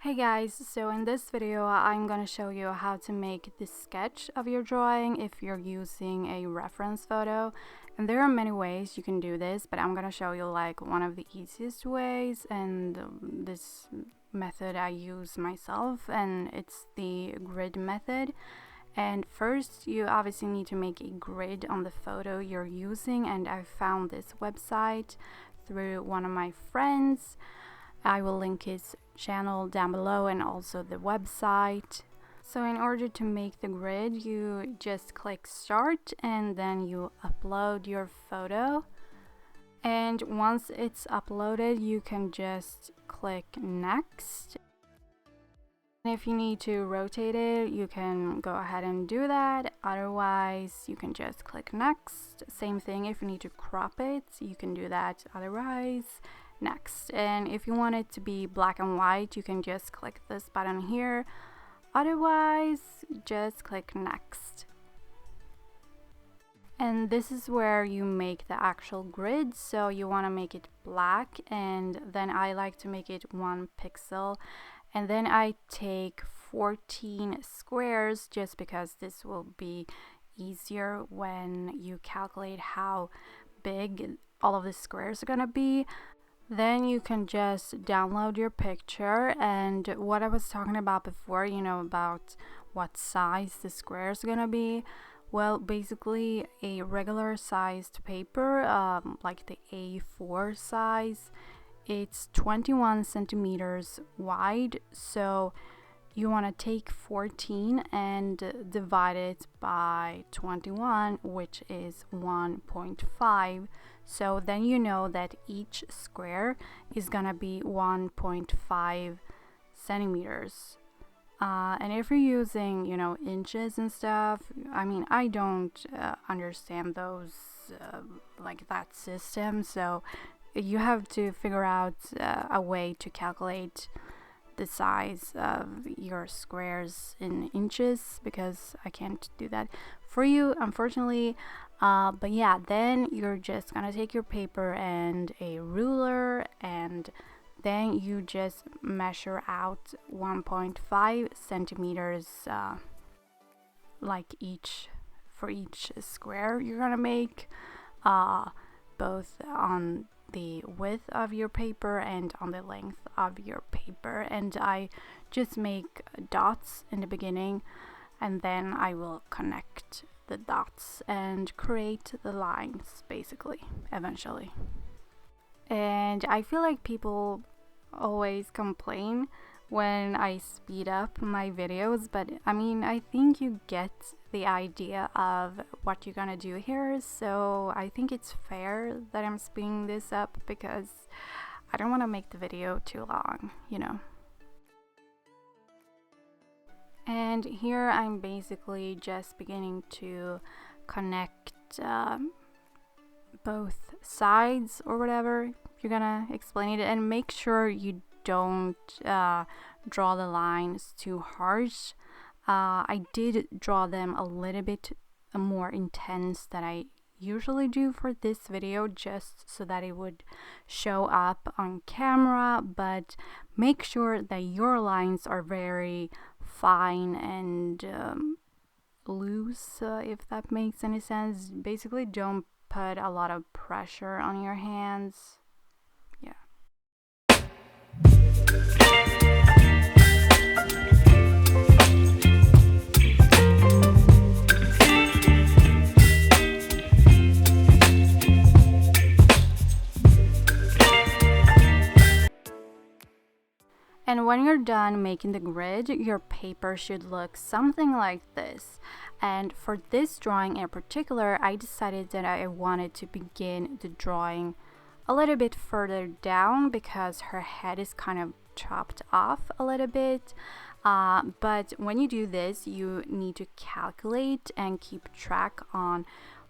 Hey guys, so in this video I'm gonna show you how to make this sketch of your drawing if you're using a reference photo. And there are many ways you can do this, but I'm gonna show you like one of the easiest ways, and this method I use myself, and it's the grid method. And first you obviously need to make a grid on the photo you're using, and I found this website through one of my friends. I will link his channel down below and also the website. So in order to make the grid, you just click start and then you upload your photo. And once it's uploaded, you can just click next. And if you need to rotate it, you can go ahead and do that. Otherwise, you can just click next. Same thing if you need to crop it, you can do that. Otherwise, next. And if you want it to be black and white, you can just click this button here. Otherwise, just click next. And this is where you make the actual grid. So you want to make it black, and then I like to make it 1 pixel. And then I take 14 squares just because this will be easier when you calculate how big all of the squares are gonna be. Then you can just download your picture, and what I was talking about before, about what size the square is gonna be. Well, basically a regular sized paper, like the A4 size, it's 21 centimeters wide. So you want to take 14 and divide it by 21, which is 1.5. So then you know that each square is gonna be 1.5 centimeters. And if you're using, inches and stuff, I mean, I don't understand those, like that system. So you have to figure out a way to calculate the size of your squares in inches, because I can't do that for you, unfortunately. But yeah, then you're just gonna take your paper and a ruler, and then you just measure out 1.5 centimeters like for each square you're gonna make, both on the width of your paper and on the length of your paper. And I just make dots in the beginning, and then I will connect the dots and create the lines basically eventually. And I feel like people always complain when I speed up my videos, but I mean, I think you get the idea of what you're gonna do here. So I think it's fair that I'm speeding this up, because I don't want to make the video too long, And here I'm basically just beginning to connect both sides or whatever you're gonna explain it, and make sure you don't draw the lines too harsh. I did draw them a little bit more intense than I usually do for this video, just so that it would show up on camera, but make sure that your lines are very fine and loose, if that makes any sense. Basically, don't put a lot of pressure on your hands. Yeah. And when you're done making the grid, your paper should look something like this. And for this drawing in particular, I decided that I wanted to begin the drawing a little bit further down, because her head is kind of chopped off a little bit. But when you do this, you need to calculate and keep track on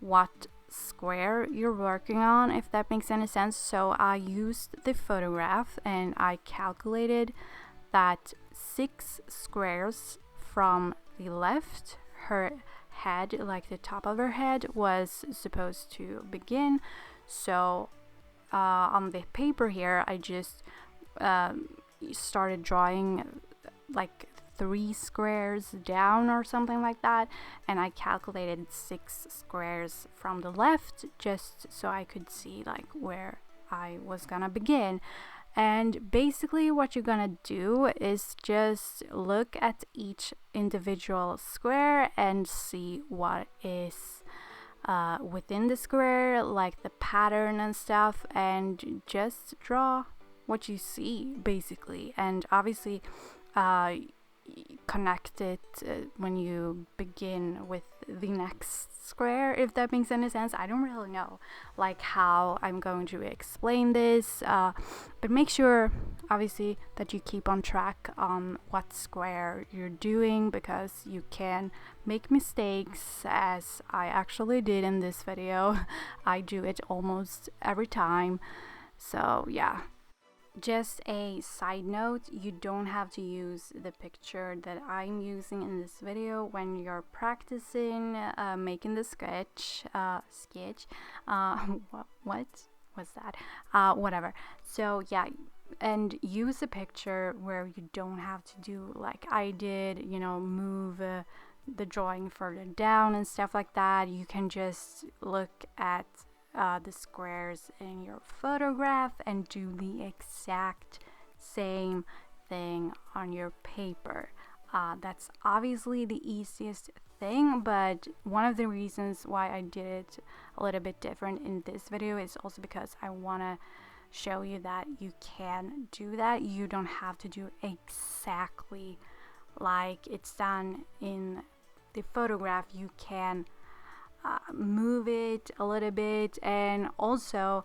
what square you're working on, if that makes any sense. So I used the photograph and I calculated that 6 squares from the left, her head, like the top of her head, was supposed to begin. So on the paper here, I just started drawing like 3 squares down or something like that, and I calculated 6 squares from the left just so I could see like where I was gonna begin. And basically what you're gonna do is just look at each individual square and see what is within the square, like the pattern and stuff, and just draw what you see basically. And obviously connect it when you begin with the next square, if that makes any sense. I don't really know like how I'm going to explain this, but make sure obviously that you keep on track on what square you're doing, because you can make mistakes, as I actually did in this video. I do it almost every time. So yeah. Just a side note, you don't have to use the picture that I'm using in this video when you're practicing making the sketch. What was that? Whatever. So yeah, and use a picture where you don't have to do like I did, you know, move the drawing further down and stuff like that. You can just look at the squares in your photograph and do the exact same thing on your paper. That's obviously the easiest thing, but one of the reasons why I did it a little bit different in this video is also because I want to show you that you can do that. You don't have to do exactly like it's done in the photograph. You can move it a little bit. And also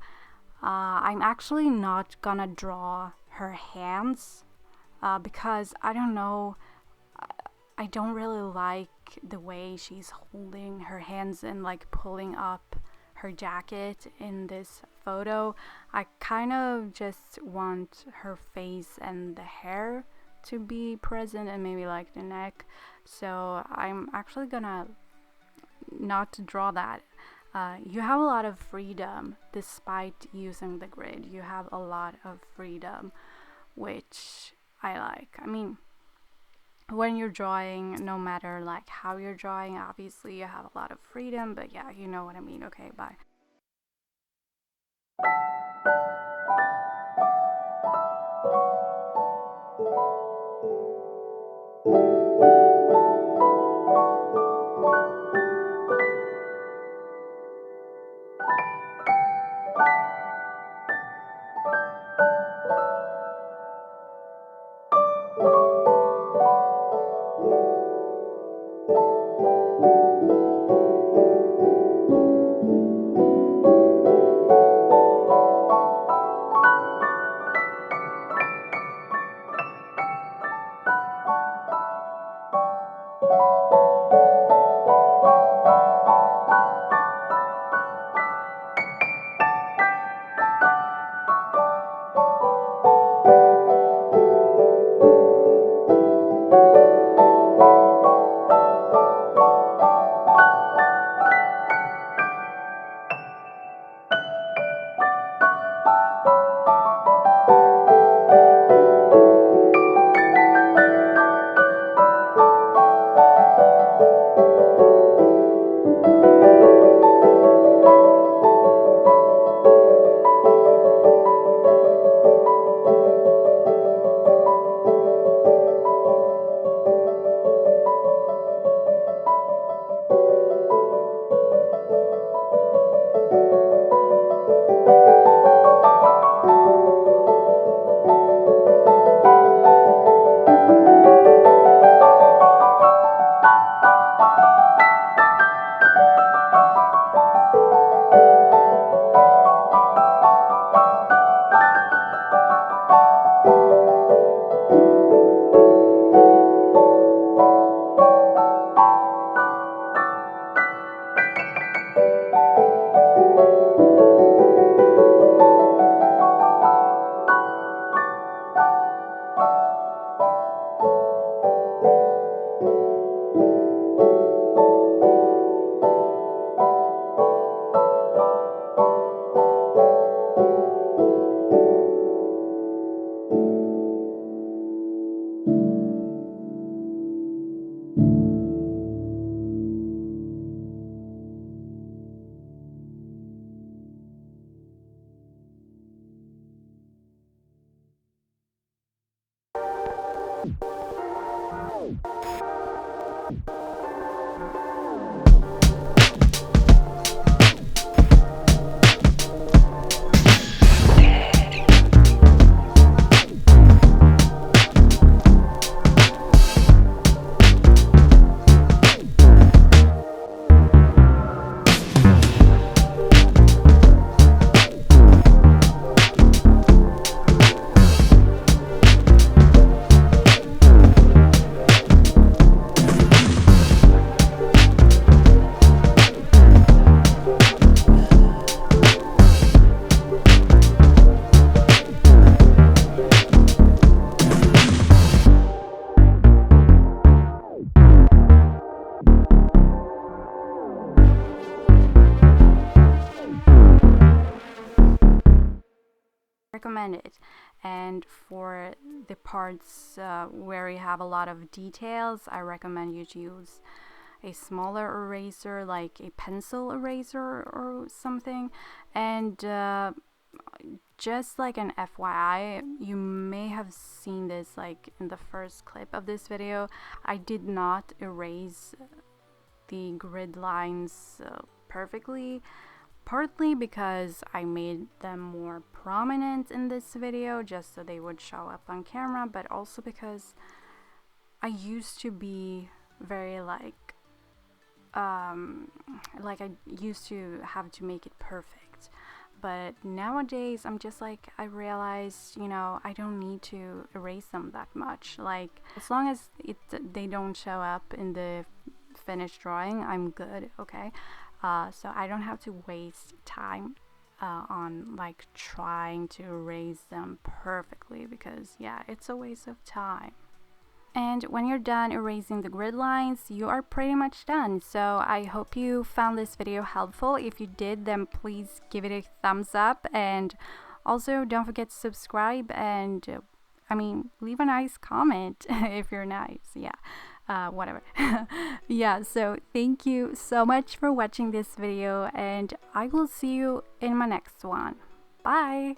I'm actually not gonna draw her hands because I don't know, I don't really like the way she's holding her hands and like pulling up her jacket in this photo. I kind of just want her face and the hair to be present, and maybe like the neck. So I'm actually gonna not to draw that. You have a lot of freedom despite using the grid. You have a lot of freedom, which I like. I mean, when you're drawing, no matter like how you're drawing, obviously you have a lot of freedom, but yeah, you know what I mean. Okay, bye. recommend it. And for the parts where you have a lot of details, I recommend you to use a smaller eraser, like a pencil eraser or something. And just like an FYI, you may have seen this like in the first clip of this video, I did not erase the grid lines perfectly, partly because I made them more prominent in this video just so they would show up on camera, but also because I used to be very like I used to have to make it perfect. But nowadays I'm just like, I realized, you know, I don't need to erase them that much. Like, as long as they don't show up in the finished drawing, I'm good, okay? So I don't have to waste time on like trying to erase them perfectly, because yeah, it's a waste of time. And when you're done erasing the grid lines, you are pretty much done. So I hope you found this video helpful. If you did, then please give it a thumbs up, and also don't forget to subscribe, and leave a nice comment if you're nice. Yeah, whatever. Yeah, so thank you so much for watching this video, and I will see you in my next one. Bye.